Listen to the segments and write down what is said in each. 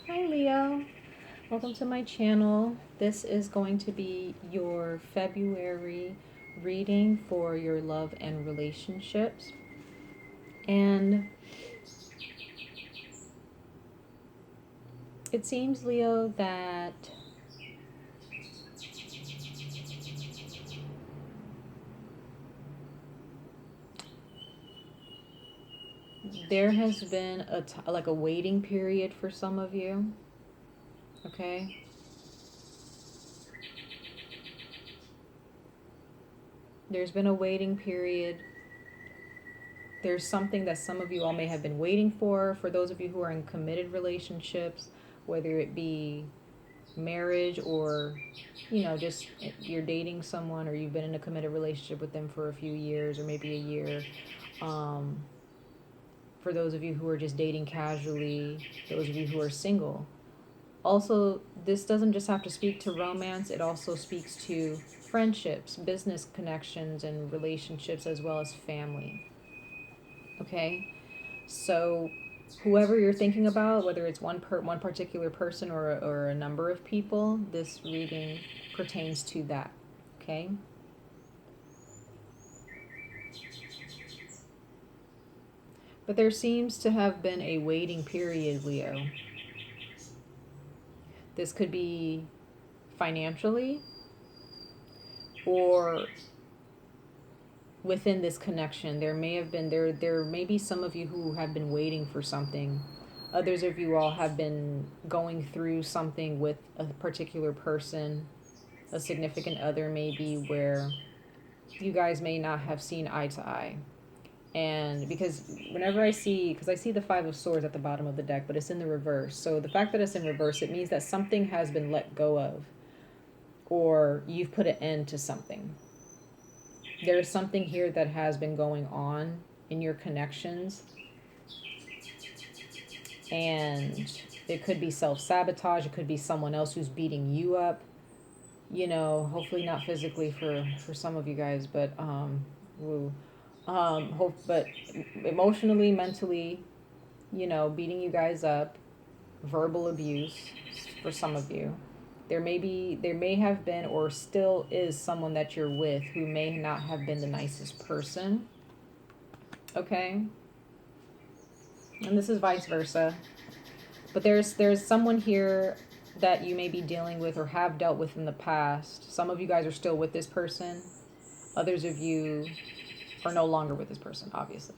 Hi Leo, welcome to my channel. This is going to be your February reading for your love and relationships. And it seems, Leo, that there has been like a waiting period for some of you. Okay? There's been a waiting period. There's something that some of you all may have been waiting for those of you who are in committed relationships, whether it be marriage or just you're dating someone or you've been in a committed relationship with them for a few years or maybe a year. For those of you who are just dating casually, those of you who are single. Also, this doesn't just have to speak to romance, it also speaks to friendships, business connections, and relationships, as well as family. Okay? So whoever you're thinking about, whether it's one particular person or a number of people, this reading pertains to that. Okay? But there seems to have been a waiting period, Leo. This could be financially or within this connection. There may be some of you who have been waiting for something. Others of you all have been going through something with a particular person, a significant other maybe, where you guys may not have seen eye to eye. And because whenever I see the Five of Swords at the bottom of the deck, but it's in the reverse. So the fact that it's in reverse, it means that something has been let go of, or you've put an end to something. There's something here that has been going on in your connections. And it could be self-sabotage. It could be someone else who's beating you up. Hopefully not physically for some of you guys, but but emotionally, mentally, beating you guys up, verbal abuse for some of you. There may have been or still is someone that you're with who may not have been the nicest person. Okay? And this is vice versa. But there's someone here that you may be dealing with or have dealt with in the past. Some of you guys are still with this person. Others of you are no longer with this person, obviously.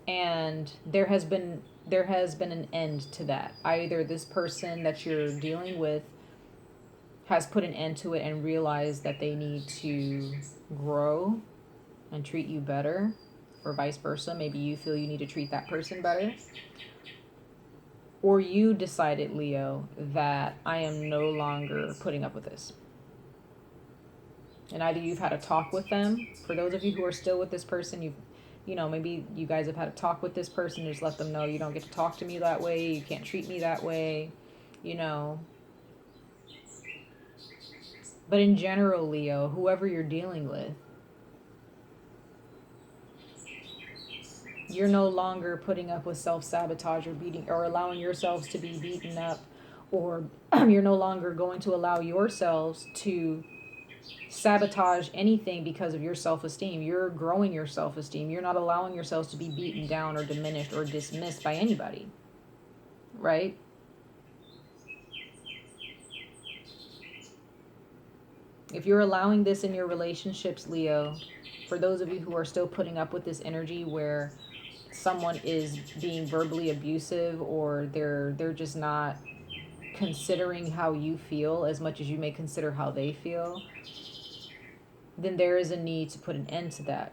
And there has been an end to that. Either this person that you're dealing with has put an end to it and realized that they need to grow and treat you better, or vice versa. Maybe you feel you need to treat that person better. Or you decided, Leo, that I am no longer putting up with this. And either you've had a talk with them. For those of you who are still with this person, maybe you guys have had a talk with this person, just let them know you don't get to talk to me that way, you can't treat me that way, But in general, Leo, whoever you're dealing with, you're no longer putting up with self-sabotage or beating or allowing yourselves to be beaten up, or you're no longer going to allow yourselves to sabotage anything because of your self-esteem. You're growing your self-esteem. You're not allowing yourselves to be beaten down or diminished or dismissed by anybody. Right? If you're allowing this in your relationships, Leo, for those of you who are still putting up with this energy where someone is being verbally abusive, or they're just not considering how you feel as much as you may consider how they feel, then there is a need to put an end to that.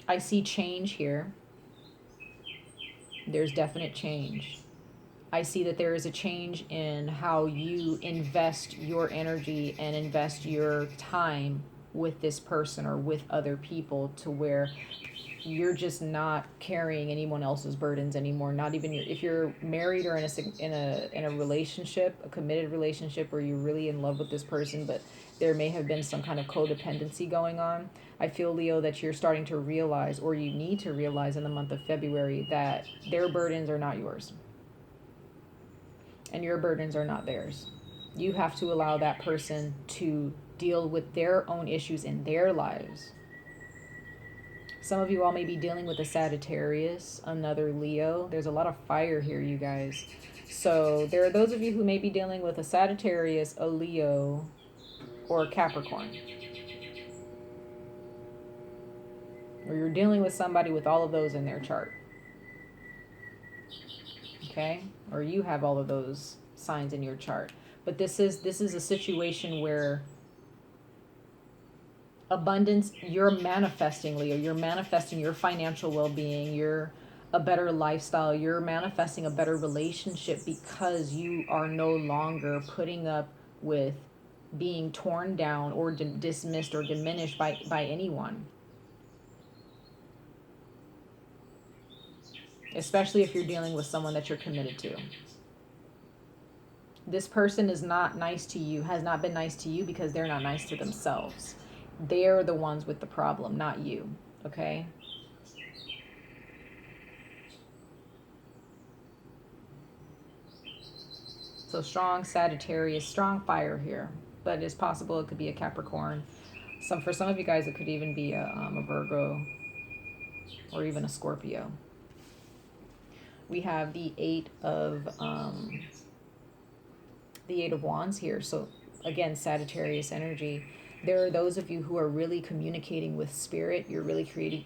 I see change here. There's definite change. I see that there is a change in how you invest your energy and invest your time with this person or with other people, to where you're just not carrying anyone else's burdens anymore. Not even if you're married or in a relationship, a committed relationship where you're really in love with this person, but there may have been some kind of codependency going on. I feel, Leo, that you're starting to realize, or you need to realize in the month of February, that their burdens are not yours and your burdens are not theirs. You have to allow that person to deal with their own issues in their lives. Some of you all may be dealing with a Sagittarius, another Leo. There's a lot of fire here, you guys. So there are those of you who may be dealing with a Sagittarius, a Leo, or a Capricorn. Or you're dealing with somebody with all of those in their chart. Okay? Or you have all of those signs in your chart. But this is a situation where abundance, you're manifesting, Leo. You're manifesting your financial well-being, you're a better lifestyle, you're manifesting a better relationship, because you are no longer putting up with being torn down or dismissed or diminished by anyone. Especially if you're dealing with someone that you're committed to. This person is not nice to you, has not been nice to you, because they're not nice to themselves. They're the ones with the problem, not you. Okay? So strong Sagittarius, strong fire here. But it's possible it could be a Capricorn. For some of you guys, it could even be a Virgo or even a Scorpio. We have the Eight of Wands here. So again, Sagittarius energy. There are those of you who are really communicating with spirit. You're really creating,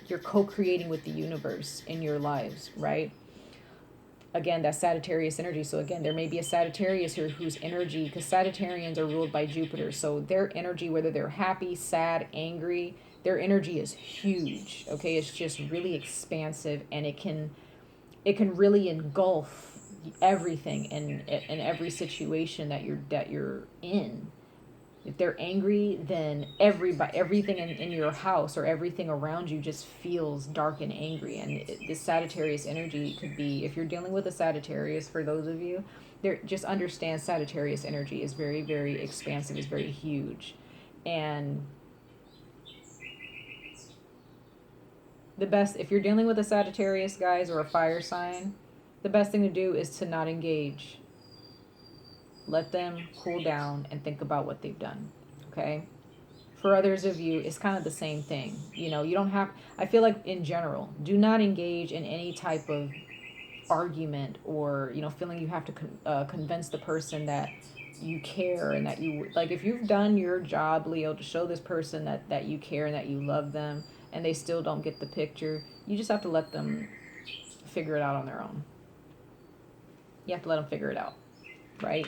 you're co-creating with the universe in your lives, right? Again, that Sagittarius energy. So again, there may be a Sagittarius here whose energy, because Sagittarians are ruled by Jupiter. So their energy, whether they're happy, sad, angry, their energy is huge. Okay, it's just really expansive, and it can really engulf everything in every situation that you're in. If they're angry, then everything in your house or everything around you just feels dark and angry. And this Sagittarius energy could be, if you're dealing with a Sagittarius, for those of you, just understand Sagittarius energy is very, very expansive, is very huge. And the best, if you're dealing with a Sagittarius, guys, or a fire sign, the best thing to do is to not engage. Let them cool down and think about what they've done, okay? For others of you, it's kind of the same thing. You know, you don't have, I feel like in general, do not engage in any type of argument or, you know, feeling you have to convince the person that you care and that you, like, if you've done your job, Leo, to show this person that you care and that you love them, and they still don't get the picture, you just have to let them figure it out on their own. You have to let them figure it out, right?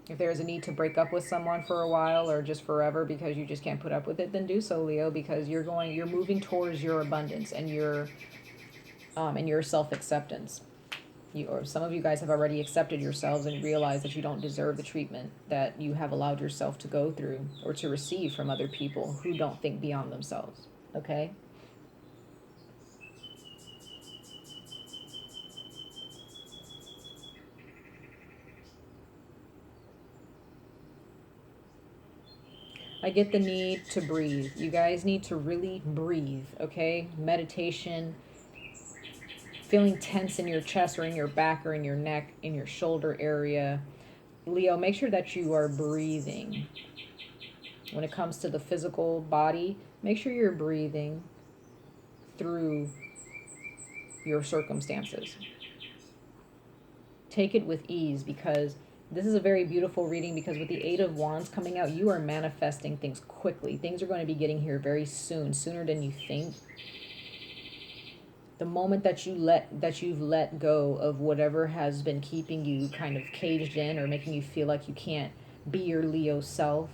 If there's a need to break up with someone for a while or just forever because you just can't put up with it, then do so, Leo, because you're moving towards your abundance and your self-acceptance. Or some of you guys have already accepted yourselves and realized that you don't deserve the treatment that you have allowed yourself to go through or to receive from other people who don't think beyond themselves. Okay? I get the need to breathe. You guys need to really breathe, okay? Meditation, feeling tense in your chest or in your back or in your neck, in your shoulder area. Leo, make sure that you are breathing. When it comes to the physical body, make sure you're breathing through your circumstances. Take it with ease, because this is a very beautiful reading, because with the Eight of Wands coming out, you are manifesting things quickly. Things are going to be getting here very soon, sooner than you think. The moment that you've let go of whatever has been keeping you kind of caged in or making you feel like you can't be your Leo self,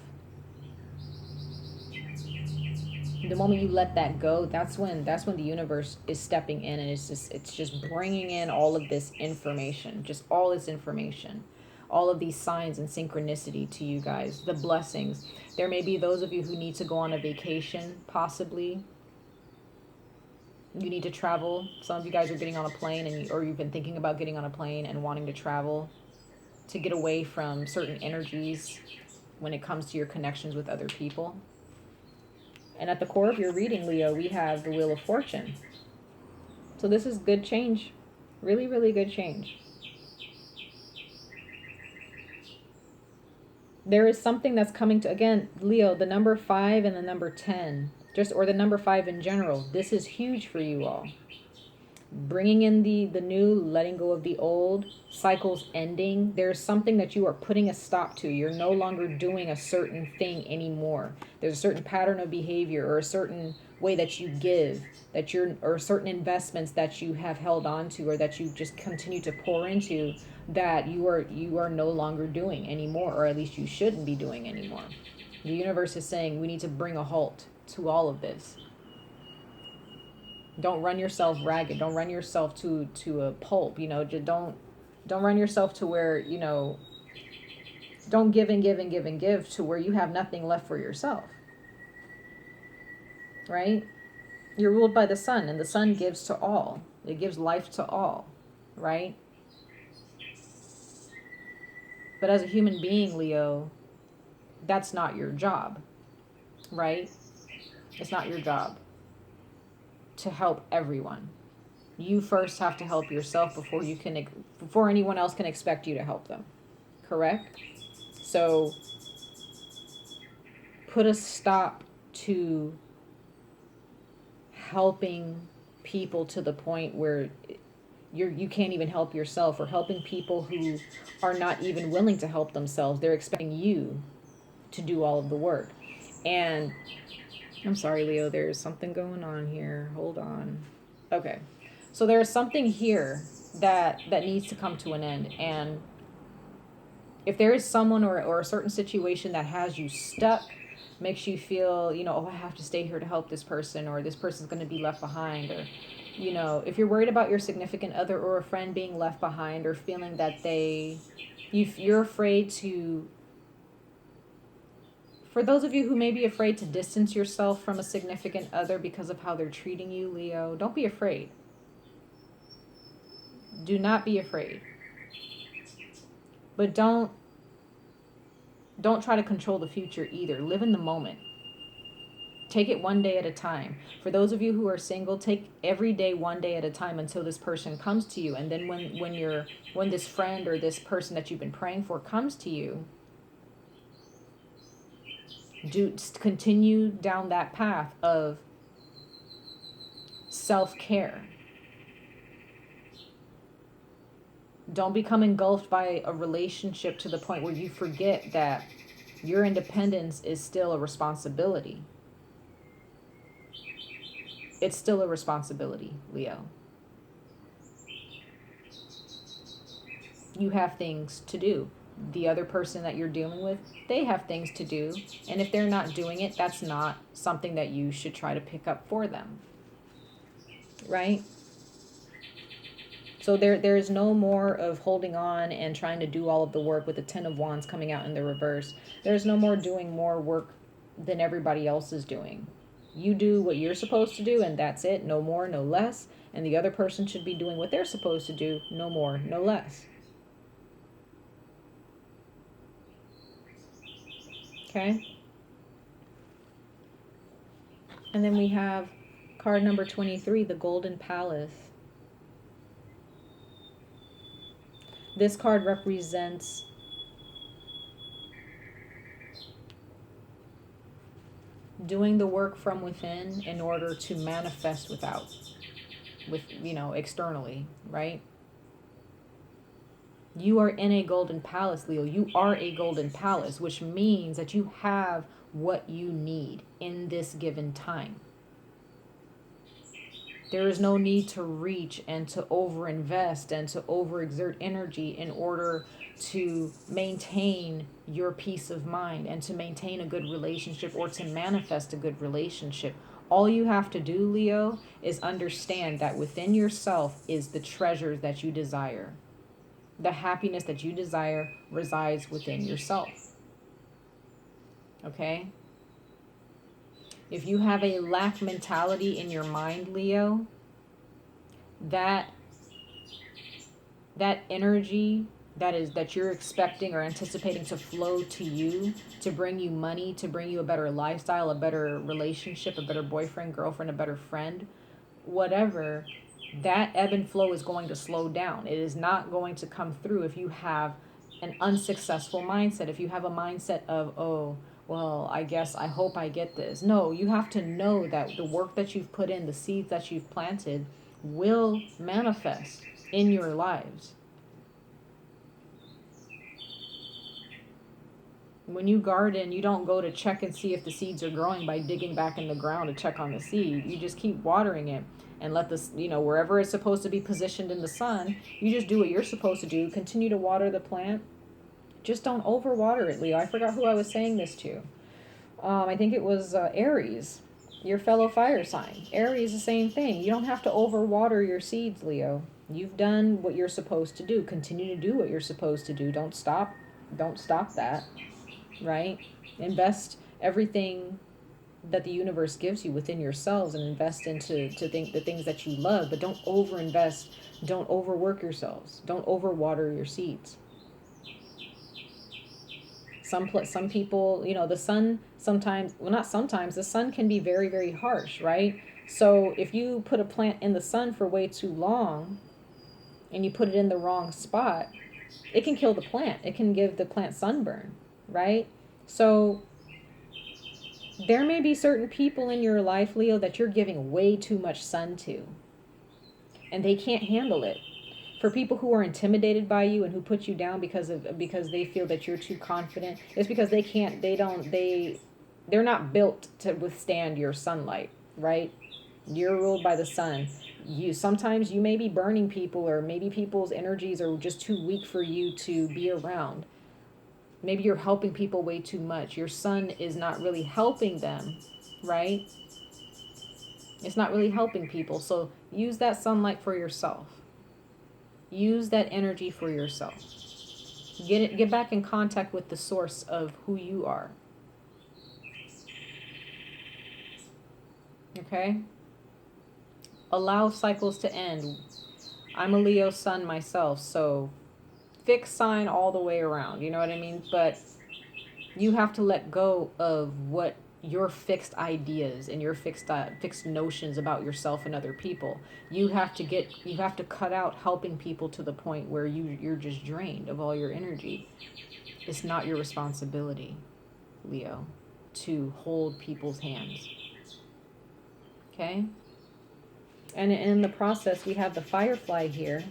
the moment you let that go, that's when the universe is stepping in, and it's just bringing in all of this information, just all this information. all of these signs and synchronicity to you guys, the blessings. There may be those of you who need to go on a vacation, possibly. You need to travel. Some of you guys are getting on a plane, or you've been thinking about getting on a plane and wanting to travel to get away from certain energies when it comes to your connections with other people. And at the core of your reading, Leo, we have the Wheel of Fortune. So this is good change. Really, really good change. There is something that's coming to, again, Leo, the number 5 and the number 10, or the number 5 in general. This is huge for you all. Bringing in the new, letting go of the old, cycles ending. There's something that you are putting a stop to. You're no longer doing a certain thing anymore. There's a certain pattern of behavior or a certain way that you give, or certain investments that you have held on to, or that you just continue to pour into, that you are no longer doing anymore, or at least you shouldn't be doing anymore. The universe is saying we need to bring a halt to all of this. Don't run yourself ragged. Don't run yourself to a pulp. Don't run yourself to where, don't give and give and give and give to where you have nothing left for yourself. Right? You're ruled by the sun, and the sun gives to all. It gives life to all. Right? But as a human being, Leo, that's not your job. Right? It's not your job to help everyone. You first have to help yourself before anyone else can expect you to help them. Correct? So put a stop to helping people to the point where you can't even help yourself, or helping people who are not even willing to help themselves. They're expecting you to do all of the work. And I'm sorry, Leo, there's something going on here. Hold on. Okay. So there's something here that needs to come to an end. And if there is someone or a certain situation that has you stuck, makes you feel, oh, I have to stay here to help this person, or this person's going to be left behind, or, if you're worried about your significant other or a friend being left behind, or feeling that you're afraid to, for those of you who may be afraid to distance yourself from a significant other because of how they're treating you, Leo, don't be afraid. Do not be afraid. But don't try to control the future either. Live in the moment. Take it one day at a time. For those of you who are single, take every day one day at a time until this person comes to you. And then when this friend or this person that you've been praying for comes to you, continue down that path of self-care. Don't become engulfed by a relationship to the point where you forget that your independence is still a responsibility. It's still a responsibility, Leo. You have things to do. The other person that you're dealing with, they have things to do. And if they're not doing it, that's not something that you should try to pick up for them. Right? So there is no more of holding on and trying to do all of the work with the 10 of Wands coming out in the reverse. There's no more doing more work than everybody else is doing. You do what you're supposed to do, and that's it. No more, no less. And the other person should be doing what they're supposed to do. No more, no less. Okay? And then we have card number 23, the Golden Palace. This card represents doing the work from within in order to manifest externally, right? You are in a golden palace, Leo. You are a golden palace, which means that you have what you need in this given time. There is no need to reach and to overinvest and to overexert energy in order to maintain your peace of mind and to maintain a good relationship or to manifest a good relationship. All you have to do, Leo, is understand that within yourself is the treasure that you desire. The happiness that you desire resides within yourself. Okay? If you have a lack mentality in your mind, Leo, that energy that you're expecting or anticipating to flow to you, to bring you money, to bring you a better lifestyle, a better relationship, a better boyfriend, girlfriend, a better friend, whatever, that ebb and flow is going to slow down. It is not going to come through if you have an unsuccessful mindset. If you have a mindset of, oh, well, I hope I get this. No, you have to know that the work that you've put in, the seeds that you've planted, will manifest in your lives. When you garden, you don't go to check and see if the seeds are growing by digging back in the ground to check on the seed. You just keep watering it and let this, wherever it's supposed to be positioned in the sun, you just do what you're supposed to do. Continue to water the plant. Just don't overwater it, Leo. I forgot who I was saying this to. I think it was Aries, your fellow fire sign. Aries, the same thing. You don't have to overwater your seeds, Leo. You've done what you're supposed to do. Continue to do what you're supposed to do. Don't stop that. Right? Invest everything that the universe gives you within yourselves and invest into the things that you love, but don't overinvest. Don't overwork yourselves. Don't overwater your seeds. Some people, the sun sometimes, well, not sometimes, the sun can be very, very harsh, right? So if you put a plant in the sun for way too long and you put it in the wrong spot, it can kill the plant. It can give the plant sunburn, right? So there may be certain people in your life, Leo, that you're giving way too much sun to, and they can't handle it. For people who are intimidated by you and who put you down because they feel that you're too confident, it's because they're not built to withstand your sunlight, right? You're ruled by the sun. Sometimes you may be burning people, or maybe people's energies are just too weak for you to be around. Maybe you're helping people way too much. Your sun is not really helping them, right? It's not really helping people. So use that sunlight for yourself. Use that energy for yourself. Get back in contact with the source of who you are. Okay? Allow cycles to end. I'm a Leo sun myself, so fixed sign all the way around. You know what I mean? But you have to let go of what your fixed ideas and your fixed notions about yourself and other people. You have to cut out helping people to the point where you're just drained of all your energy. It's not your responsibility, Leo, to hold people's hands. Okay? And in the process, we have the firefly here.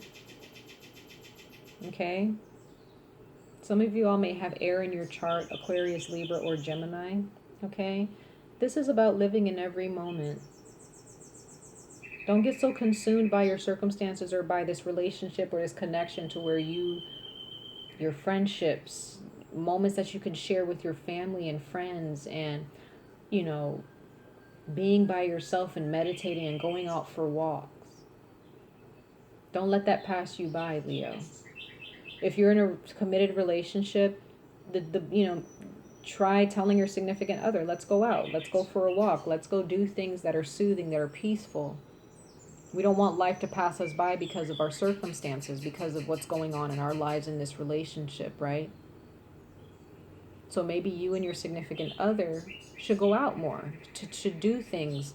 Okay? Some of you all may have air in your chart, Aquarius, Libra, or Gemini. Okay? This is about living in every moment. Don't get so consumed by your circumstances or by this relationship or this connection to where your friendships, moments that you can share with your family and friends, and, being by yourself and meditating and going out for walks. Don't let that pass you by, Leo. If you're in a committed relationship, try telling your significant other, let's go out, let's go for a walk, let's go do things that are soothing, that are peaceful. We don't want life to pass us by because of our circumstances, because of what's going on in our lives in this relationship, right? So maybe you and your significant other should go out more, should do things.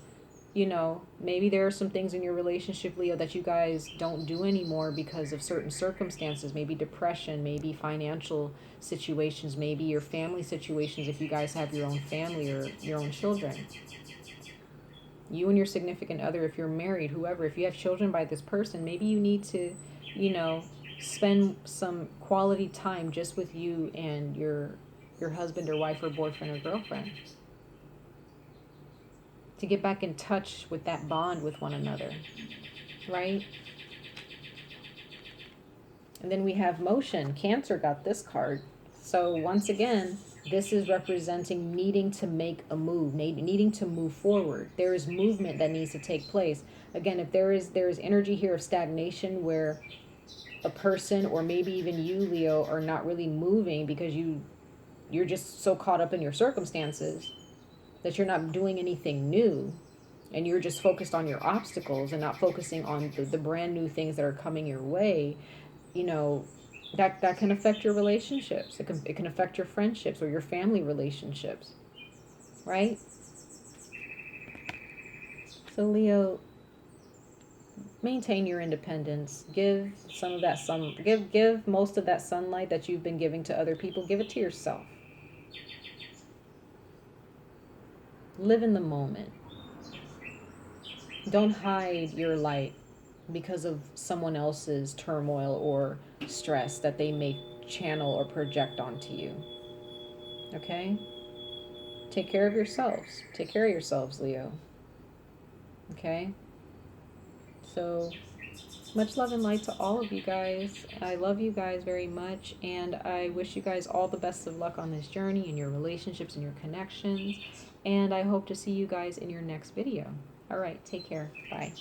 Maybe there are some things in your relationship, Leo, that you guys don't do anymore because of certain circumstances, maybe depression, maybe financial situations, maybe your family situations if you guys have your own family or your own children. You and your significant other, if you're married, whoever, if you have children by this person, maybe you need to, spend some quality time just with you and your husband or wife or boyfriend or girlfriend, to get back in touch with that bond with one another, right? And then we have motion. Cancer got this card. So once again, this is representing needing to make a move, needing to move forward. There is movement that needs to take place. Again, if there is energy here of stagnation where a person, or maybe even you, Leo, are not really moving because you're just so caught up in your circumstances that you're not doing anything new, and you're just focused on your obstacles and not focusing on the brand new things that are coming your way. You know, that can affect your relationships. It can affect your friendships or your family relationships, right? So Leo, maintain your independence. Give some of that give most of that sunlight that you've been giving to other people, give it to yourself. Live in the moment. Don't hide your light because of someone else's turmoil or stress that they may channel or project onto you. Okay? Take care of yourselves. Take care of yourselves, Leo. Okay? So, much love and light to all of you guys. I love you guys very much, and I wish you guys all the best of luck on this journey, in your relationships and your connections, and I hope to see you guys in your next video. All right, take care. Bye.